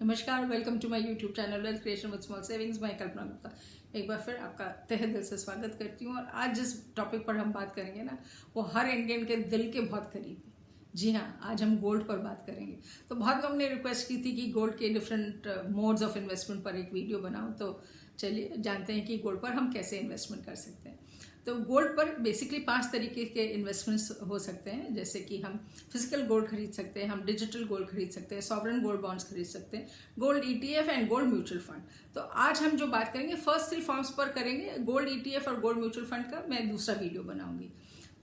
नमस्कार, welcome to my YouTube channel wealth creation with small savings. मैं कल्पना गुप्ता एक बार फिर आपका तहे दिल से स्वागत करती हूँ। और आज जिस टॉपिक पर हम बात करेंगे ना, वो हर इंडियन के दिल के बहुत करीब है। जी हाँ, आज हम गोल्ड पर बात करेंगे। तो बहुत लोगों ने रिक्वेस्ट की थी कि गोल्ड के डिफरेंट मोड्स ऑफ इन्वेस्टमेंट पर एक वीडियो बनाओ। तो चलिए जानते हैं कि गोल्ड पर हम कैसे इन्वेस्टमेंट कर सकते हैं। तो गोल्ड पर बेसिकली 5 तरीके के इन्वेस्टमेंट्स हो सकते हैं, जैसे कि हम फिजिकल गोल्ड खरीद सकते हैं, हम डिजिटल गोल्ड खरीद सकते हैं, सॉवरेन गोल्ड बॉन्ड्स खरीद सकते हैं, gold ETF and gold mutual fund. तो आज हम जो बात करेंगे फर्स्ट 3 फॉर्म्स पर करेंगे। गोल्ड ईटीएफ और गोल्ड म्यूचुअल फंड का मैं दूसरा वीडियो बनाऊंगी।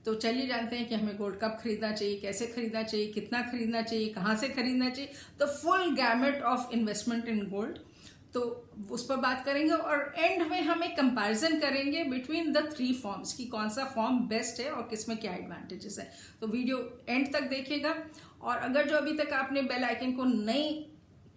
तो चलिए जानते हैं कि हमें गोल्ड कब खरीदना चाहिए, कैसे खरीदना चाहिए, कितना खरीदना चाहिए, कहाँ से खरीदना चाहिए। तो full gamete of investment in gold, तो उस पर बात करेंगे। और एंड में हम एक कंपैरिजन करेंगे बिटवीन द 3 फॉर्म्स की कौन सा फॉर्म बेस्ट है और किसमें क्या एडवांटेजेस है। तो वीडियो एंड तक देखिएगा। और अगर जो अभी तक आपने बेल आइकन को नहीं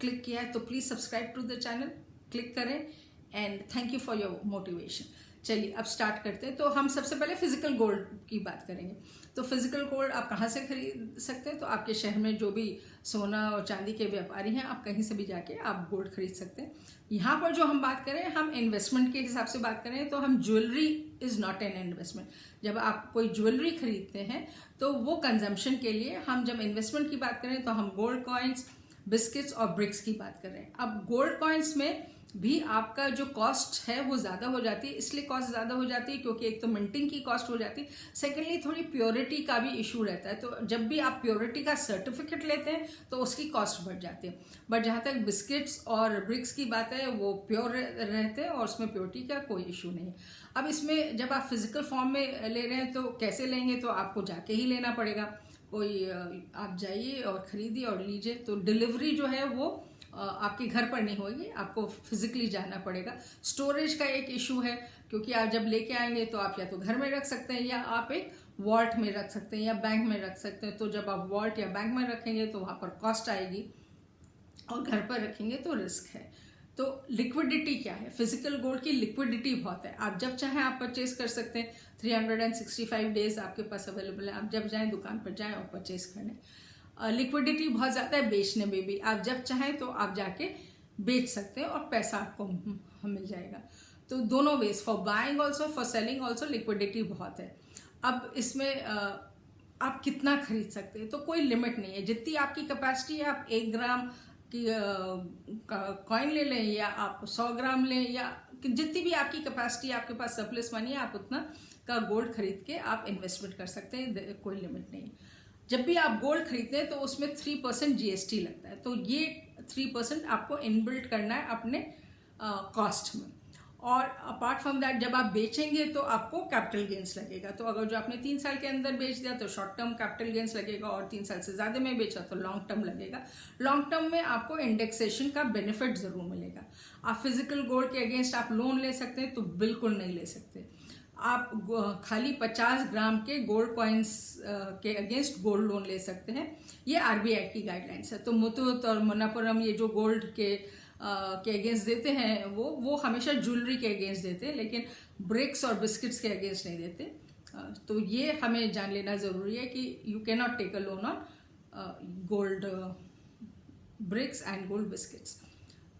क्लिक किया है तो please subscribe to the channel, click करें। And thank you for your motivation. चलिए अब स्टार्ट करते हैं। तो हम सबसे पहले फिजिकल गोल्ड की बात करेंगे। तो फिजिकल गोल्ड आप कहाँ से खरीद सकते हैं? तो आपके शहर में जो भी सोना और चांदी के व्यापारी हैं, आप कहीं से भी जाके आप गोल्ड खरीद सकते हैं। यहाँ पर जो हम बात करें, हम इन्वेस्टमेंट के हिसाब से बात करें तो हम jewellery is not an investment. जब आप कोई ज्वेलरी खरीदते हैं तो वो कंजम्पशन के लिए। हम जब इन्वेस्टमेंट की बात करें तो हम गोल्ड कॉइन्स, बिस्किट्स और ब्रिक्स की बात कर रहे हैं। अब गोल्ड कॉइन्स में भी आपका जो कॉस्ट है वो ज़्यादा हो जाती है। इसलिए कॉस्ट ज़्यादा हो जाती है क्योंकि एक तो मिंटिंग की कॉस्ट हो जाती है, सेकेंडली थोड़ी प्योरिटी का भी इशू रहता है। तो जब भी आप प्योरिटी का सर्टिफिकेट लेते हैं तो उसकी कॉस्ट बढ़ जाती है। बट जहाँ तक बिस्किट्स और ब्रिक्स की बात है, वो प्योर रहते हैं और उसमें प्योरिटी का कोई इशू नहीं है। अब इसमें जब आप फिजिकल फॉर्म में ले रहे हैं तो कैसे लेंगे? तो आपको जाके ही लेना पड़ेगा। कोई आप जाइए और खरीदिए और लीजिए। तो डिलीवरी जो है वो आपके घर पर नहीं होगी, आपको फिजिकली जाना पड़ेगा। स्टोरेज का एक इशू है क्योंकि आप जब लेके आएंगे तो आप या तो घर में रख सकते हैं या आप एक वॉल्ट में रख सकते हैं या बैंक में रख सकते हैं। तो जब आप वॉल्ट या बैंक में रखेंगे तो वहाँ पर कॉस्ट आएगी और घर पर रखेंगे तो रिस्क है। तो लिक्विडिटी क्या है? फिजिकल गोल्ड की लिक्विडिटी बहुत है। आप जब चाहें आप परचेज कर सकते हैं। 365 डेज आपके पास अवेलेबल है। आप जब जाएं दुकान पर जाएं और परचेज करें। लिक्विडिटी बहुत ज़्यादा है बेचने में भी। आप जब चाहें तो आप जाके बेच सकते हैं और पैसा आपको मिल जाएगा। तो दोनों ways, for buying also, for selling also, liquidity बहुत है। अब इसमें आप कितना खरीद सकते हैं? तो कोई लिमिट नहीं है। जितनी आपकी कैपेसिटी है, आप 1 ग्राम की कॉइन ले लें या आप 100 ग्राम लें, या जितनी भी आपकी कैपेसिटी, आपके पास सरप्लस मनी है, आप उतना का गोल्ड खरीद के आप इन्वेस्टमेंट कर सकते हैं। कोई लिमिट नहीं। जब भी आप गोल्ड खरीदते हैं तो उसमें 3% जीएसटी लगता है। तो ये 3% आपको इनबिल्ट करना है अपने कॉस्ट में। और अपार्ट फ्रॉम दैट जब आप बेचेंगे तो आपको कैपिटल गेंस लगेगा। तो अगर जो आपने 3 साल के अंदर बेच दिया तो शॉर्ट टर्म कैपिटल गेंस लगेगा, और 3 साल से ज़्यादा में बेचा तो लॉन्ग टर्म लगेगा। लॉन्ग टर्म में आपको इंडेक्सेशन का बेनिफिट ज़रूर मिलेगा। आप फिजिकल गोल्ड के अगेंस्ट आप लोन ले सकते हैं? तो बिल्कुल नहीं ले सकते। आप खाली 50 ग्राम के गोल्ड कॉइन्स के अगेंस्ट गोल्ड लोन ले सकते हैं। ये आरबीआई की गाइडलाइंस है। तो मुथूट और मणप्पुरम ये जो गोल्ड के अगेंस्ट देते हैं वो हमेशा ज्वेलरी के अगेंस्ट देते हैं, लेकिन ब्रिक्स और बिस्किट्स के अगेंस्ट नहीं देते। तो ये हमें जान लेना ज़रूरी है कि you can not take a loan on gold bricks and gold biscuits.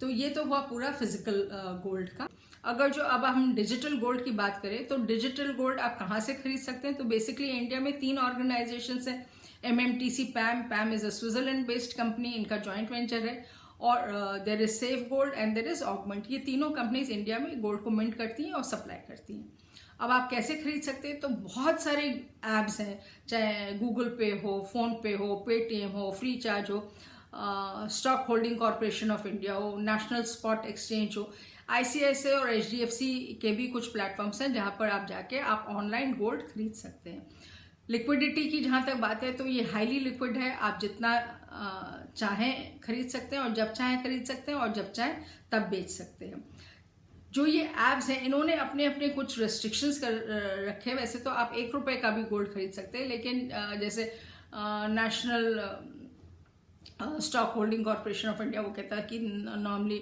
तो ये तो हुआ पूरा फिजिकल गोल्ड का। अगर जो अब हम डिजिटल गोल्ड की बात करें तो डिजिटल गोल्ड आप कहाँ से खरीद सकते हैं? तो बेसिकली इंडिया में 3 ऑर्गेनाइजेशंस हैं। MMTC PAMP is a Switzerland based company, इनका जॉइंट वेंचर है। और there is safe gold and there is Augmont. ये तीनों कंपनीज इंडिया में गोल्ड को मिंट करती हैं और सप्लाई करती हैं। अब आप कैसे खरीद सकते हैं? तो बहुत सारे ऐप्स हैं, चाहे गूगल पे हो, फोन पे हो, पेटीएम हो, फ्री चार्ज हो, stock holding corporation of India हो, नेशनल स्पॉट एक्सचेंज हो, आईसीआईसीआई और एचडीएफसी के भी कुछ प्लेटफॉर्म्स हैं जहां पर आप जाके आप ऑनलाइन गोल्ड खरीद सकते हैं। लिक्विडिटी की जहां तक बात है तो ये हाईली लिक्विड है। आप जितना चाहें खरीद सकते हैं और जब चाहें खरीद सकते हैं और जब चाहें तब बेच सकते हैं। जो ये एप्स हैं इन्होंने अपने अपने कुछ रेस्ट्रिक्शंस कर रखे। वैसे तो आप 1 रुपए का भी गोल्ड खरीद सकते हैं, लेकिन जैसे national stock holding corporation of India वो कहता है कि नॉर्मली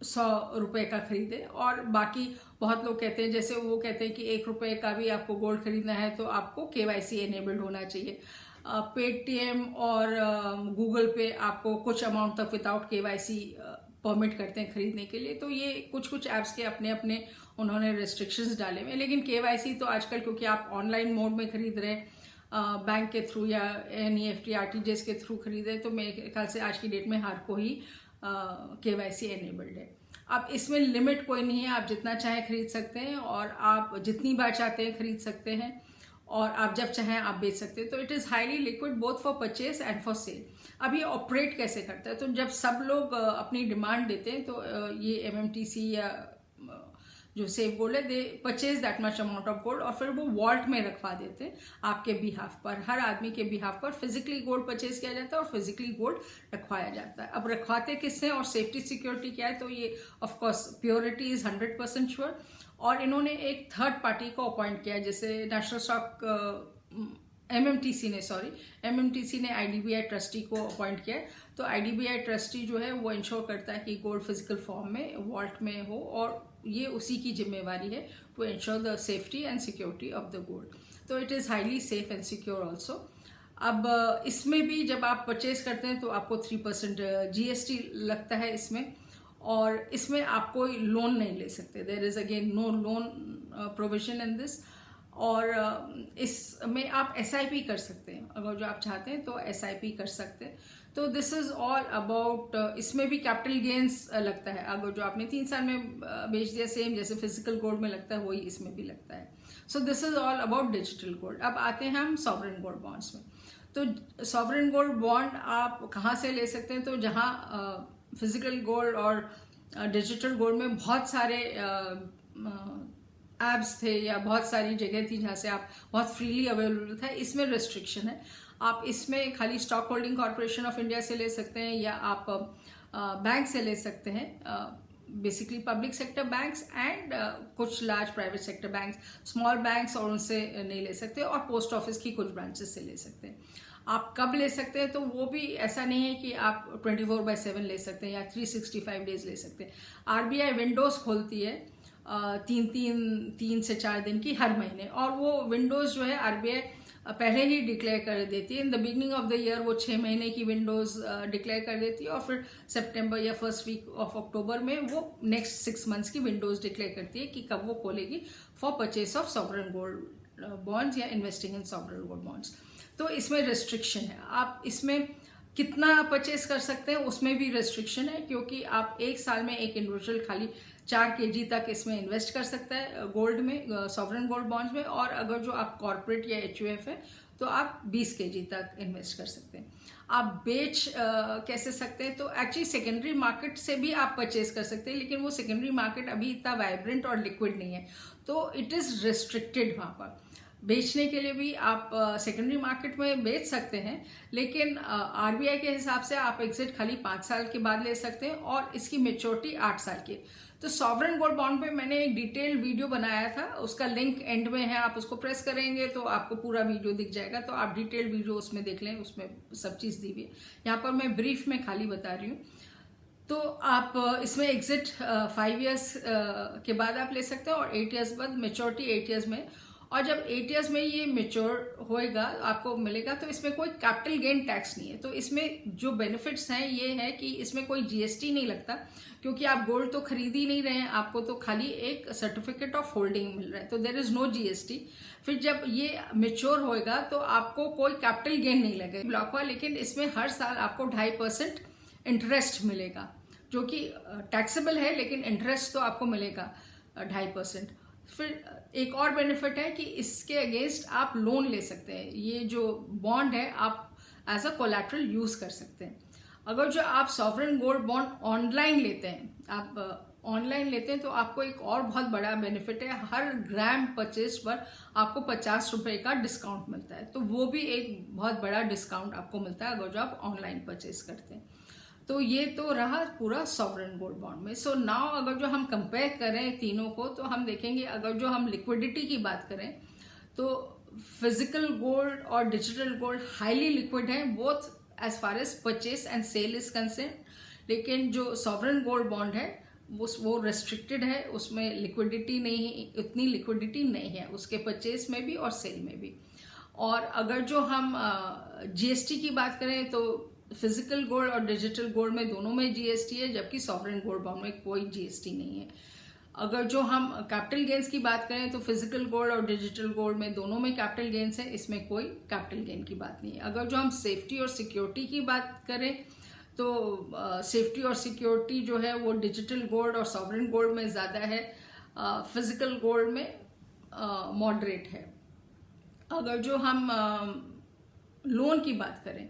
100 रुपए का खरीदे। और बाकी बहुत लोग कहते हैं, जैसे वो कहते हैं कि 1 रुपए का भी आपको गोल्ड खरीदना है तो आपको केवाईसी एनेबल्ड होना चाहिए। पेटीएम और गूगल पे आपको कुछ अमाउंट तक विदाउट केवाईसी परमिट करते हैं खरीदने के लिए। तो ये कुछ कुछ ऐप्स के अपने अपने उन्होंने रेस्ट्रिक्शंस डाले हुए हैं। लेकिन केवाईसी तो आजकल क्योंकि आप ऑनलाइन मोड में खरीद रहे हैं, बैंक के थ्रू या NEFT RTGS के थ्रू खरीदे, तो मेरे ख्याल से आज की डेट में हर कोई केवाईसी एनेबल्ड है। अब इसमें लिमिट कोई नहीं है, आप जितना चाहे खरीद सकते हैं और आप जितनी बार चाहते हैं खरीद सकते हैं और आप जब चाहें आप बेच सकते हैं। तो it is highly liquid both for purchase and for sale. अब ये ऑपरेट कैसे करता है, तो जब सब लोग अपनी डिमांड देते हैं तो ये MMTC या जो सेफ गोल्ड है, दे purchase that much amount of gold और फिर वो वॉल्ट में रखवा देते हैं आपके बिहाफ पर। हर आदमी के बिहाफ पर फिजिकली गोल्ड परचेज किया जाता है और फिजिकली गोल्ड रखवाया जाता है। अब रखवाते किससे और सेफ्टी सिक्योरिटी क्या है, तो ये ऑफकोर्स प्योरिटी इज 100% श्योर। और इन्होंने एक थर्ड पार्टी को अपॉइंट किया, जैसे नेशनल स्टॉक MMTC ने IDBI ट्रस्टी को अपॉइंट किया। तो IDBI ट्रस्टी जो है वो इंश्योर करता है कि गोल्ड फिजिकल फॉर्म में वॉल्ट में हो और ये उसी की जिम्मेवारी है to ensure the safety and security of the gold. तो it is highly safe and secure also. अब इसमें भी जब आप परचेज करते हैं तो आपको 3% GST लगता है इसमें, और इसमें आप कोई लोन नहीं ले सकते। There is again no loan provision in this. और इसमें आप SIP कर सकते हैं, अगर जो आप चाहते हैं तो SIP कर सकते हैं। तो दिस इज ऑल अबाउट, इसमें भी कैपिटल गेन्स लगता है, अगर जो आपने 3 साल में बेच दिया, सेम जैसे फिजिकल गोल्ड में लगता है वही इसमें भी लगता है। So this is all about digital gold. अब आते हैं हम सॉवरेन गोल्ड बॉन्ड्स में। तो सॉवरेन गोल्ड बॉन्ड आप कहाँ से ले सकते हैं, तो जहाँ फिजिकल गोल्ड और डिजिटल गोल्ड में बहुत सारे एप्स थे या बहुत सारी जगह थी जहाँ से आप बहुत फ्रीली अवेलेबल था, इसमें रेस्ट्रिक्शन है। आप इसमें खाली stock holding corporation of India से ले सकते हैं या आप बैंक से ले सकते हैं, basically public sector banks and कुछ large private sector banks, small banks और उनसे नहीं ले सकते, और पोस्ट ऑफिस की कुछ ब्रांचेस से ले सकते हैं। आप कब ले सकते हैं, तो वो भी ऐसा नहीं है कि आप 24/7 ले सकते हैं या 365 डेज ले सकते हैं। RBI विंडोज खोलती है 3 से 4 दिन की हर महीने, और वो विंडोज जो है RBI पहले ही डिक्लेयर कर देती है। In the beginning of the year वो 6 महीने की विंडोज डिक्लेयर कर देती है, और फिर सितंबर या फर्स्ट वीक ऑफ अक्टूबर में वो नेक्स्ट 6 मंथ्स की विंडोज डिक्लेयर करती है कि कब वो खोलेगी for purchase of sovereign gold bonds या investing in sovereign gold bonds. तो इसमें रेस्ट्रिक्शन है, आप इसमें कितना परचेस कर सकते हैं उसमें भी रेस्ट्रिक्शन है, क्योंकि आप एक साल में एक इंडिविजुअल खाली 4 kg तक इसमें इन्वेस्ट कर सकता है गोल्ड में, सॉवरेन गोल्ड बॉन्ड्स में, और अगर जो आप कॉर्पोरेट या HUF है तो आप 20 kg तक इन्वेस्ट कर सकते हैं। आप बेच कैसे सकते हैं, तो एक्चुअली सेकेंडरी मार्केट से भी आप परचेज कर सकते हैं, लेकिन वो सेकेंडरी मार्केट अभी इतना वाइब्रेंट और लिक्विड नहीं है, तो इट इज़ रेस्ट्रिक्टेड। वहाँ पर बेचने के लिए भी आप सेकेंडरी मार्केट में बेच सकते हैं, लेकिन RBI के हिसाब से आप एग्जिट खाली 5 साल के बाद ले सकते हैं, और इसकी मेच्योरिटी 8 साल की। तो सॉवरेन गोल्ड बॉन्ड पे मैंने एक डिटेल वीडियो बनाया था, उसका लिंक एंड में है, आप उसको प्रेस करेंगे तो आपको पूरा वीडियो दिख जाएगा, तो आप डिटेल वीडियो उसमें देख लें, उसमें सब चीज़ दी हुई है। यहाँ पर मैं ब्रीफ में खाली बता रही हूँ। तो आप इसमें एग्जिट 5 ईयर्स के बाद आप ले सकते हैं, और 8 ईयर्स बाद मेच्योरिटी 8 ईयर्स में, और जब 8 ईयर्स में ये मेच्योर होएगा आपको मिलेगा, तो इसमें कोई कैपिटल गेन टैक्स नहीं है। तो इसमें जो बेनिफिट्स हैं ये है कि इसमें कोई GST नहीं लगता, क्योंकि आप गोल्ड तो खरीद ही नहीं रहे हैं, आपको तो खाली एक सर्टिफिकेट ऑफ होल्डिंग मिल रहा है, तो देयर इज नो GST। फिर जब ये मेच्योर होएगा तो आपको कोई कैपिटल गेन नहीं लगेगा ब्लॉक हुआ, लेकिन इसमें हर साल आपको 2.5% इंटरेस्ट मिलेगा, जो कि टैक्सेबल है, लेकिन इंटरेस्ट तो आपको मिलेगा 2.5%। फिर एक और बेनिफिट है कि इसके अगेंस्ट आप लोन ले सकते हैं। ये जो बॉन्ड है आप एज अ कोलैटरल यूज कर सकते हैं। अगर जो आप सॉवरेन गोल्ड बॉन्ड ऑनलाइन लेते हैं, आप ऑनलाइन लेते हैं, तो आपको एक और बहुत बड़ा बेनिफिट है, हर ग्राम परचेज पर आपको 50 रुपए का डिस्काउंट मिलता है। तो वो भी एक बहुत बड़ा डिस्काउंट आपको मिलता है अगर जो आप ऑनलाइन परचेज करते हैं। तो ये तो रहा पूरा सॉवरेन गोल्ड बॉन्ड में। सो नाउ अगर जो हम कंपेयर करें तीनों को, तो हम देखेंगे अगर जो हम लिक्विडिटी की बात करें, तो फिजिकल गोल्ड और डिजिटल गोल्ड हाईली लिक्विड है, both as far as purchase and sale is concern. लेकिन जो सॉवरेन गोल्ड बॉन्ड है वो रेस्ट्रिक्टेड है, उसमें लिक्विडिटी नहीं, उतनी लिक्विडिटी नहीं है उसके परचेस में भी और सेल में भी। और अगर जो हम जीएसटी की बात करें तो फिजिकल गोल्ड और डिजिटल गोल्ड में दोनों में जीएसटी है, जबकि सॉवरेन गोल्ड बॉन्ड में कोई जीएसटी नहीं है। अगर जो हम कैपिटल गेन्स की बात करें तो फिजिकल गोल्ड और डिजिटल गोल्ड में दोनों में कैपिटल गेन्स है, इसमें कोई कैपिटल गेन की बात नहीं है। अगर जो हम सेफ्टी और सिक्योरिटी की बात करें तो सेफ्टी और सिक्योरिटी जो है वो डिजिटल गोल्ड और सॉवरेन गोल्ड में ज़्यादा है, फिजिकल गोल्ड में मॉडरेट है। अगर जो हम लोन की बात करें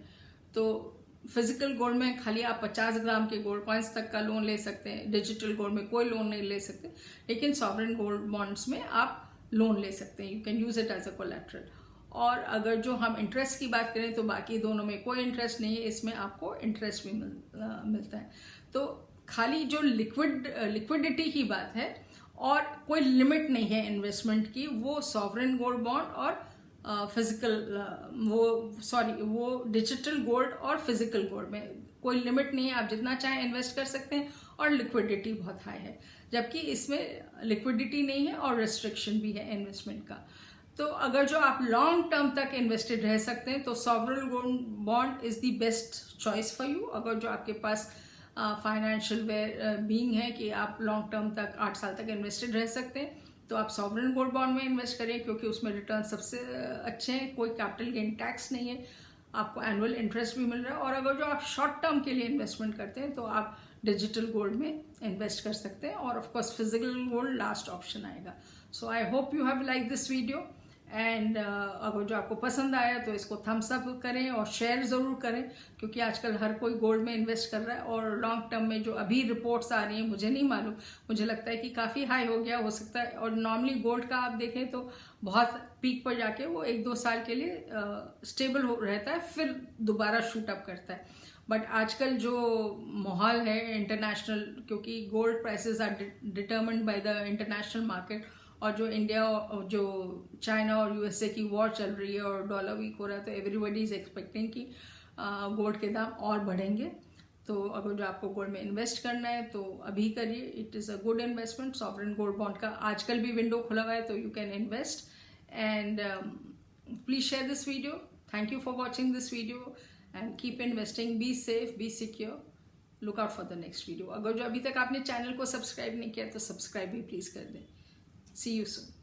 तो फिजिकल गोल्ड में खाली आप 50 ग्राम के गोल्ड कॉइन्स तक का लोन ले सकते हैं, डिजिटल गोल्ड में कोई लोन नहीं ले सकते, लेकिन सॉवरेन गोल्ड बॉन्ड्स में आप लोन ले सकते हैं, you can use it as a collateral. और अगर जो हम इंटरेस्ट की बात करें तो बाकी दोनों में कोई इंटरेस्ट नहीं है, इसमें आपको इंटरेस्ट भी मिलता है। तो खाली जो लिक्विडिटी की बात है और कोई लिमिट नहीं है इन्वेस्टमेंट की, वो सॉवरेन गोल्ड बॉन्ड और वो डिजिटल गोल्ड और फिजिकल गोल्ड में कोई लिमिट नहीं है, आप जितना चाहें इन्वेस्ट कर सकते हैं और लिक्विडिटी बहुत हाई है, जबकि इसमें लिक्विडिटी नहीं है और रेस्ट्रिक्शन भी है इन्वेस्टमेंट का। तो अगर जो आप लॉन्ग टर्म तक इन्वेस्टेड रह सकते हैं तो sovereign gold bond is the best choice for you. अगर जो आपके पास फाइनेंशियल बीइंग है कि आप लॉन्ग टर्म तक 8 साल तक इन्वेस्टेड रह सकते हैं तो आप सॉवरेन गोल्ड बॉन्ड में इन्वेस्ट करें, क्योंकि उसमें रिटर्न सबसे अच्छे हैं, कोई कैपिटल गेन टैक्स नहीं है, आपको एनुअल इंटरेस्ट भी मिल रहा है। और अगर जो आप शॉर्ट टर्म के लिए इन्वेस्टमेंट करते हैं तो आप डिजिटल गोल्ड में इन्वेस्ट कर सकते हैं, और of course physical gold last option आएगा। So I hope you have like this video and अगर जो आपको पसंद आया तो इसको थम्स अप करें और शेयर ज़रूर करें, क्योंकि आजकल हर कोई गोल्ड में इन्वेस्ट कर रहा है। और लॉन्ग टर्म में जो अभी रिपोर्ट्स आ रही हैं, मुझे नहीं मालूम, मुझे लगता है कि काफ़ी हाई हो गया हो सकता है। और नॉर्मली गोल्ड का आप देखें तो बहुत पीक पर जाके वो 1-2 साल के लिए स्टेबल रहता है, फिर दोबारा शूट अप करता है। बट आजकल जो माहौल है इंटरनेशनल, क्योंकि gold prices are determined by the international market, और जो इंडिया जो चाइना और यूएसए की वॉर चल रही है और डॉलर वीक हो रहा है, तो एवरीबडी इज एक्सपेक्टिंग कि गोल्ड के दाम और बढ़ेंगे। तो अगर जो आपको गोल्ड में इन्वेस्ट करना है तो अभी करिए, it is a good investment. Sovereign gold bond का आजकल भी विंडो खुला हुआ है, तो you can invest. And please share this video. Thank you for watching this video and keep investing, be safe, be secure, look out for the next video. अगर जो अभी तक आपने चैनल को सब्सक्राइब नहीं किया तो सब्सक्राइब भी प्लीज़ कर दें। See you soon.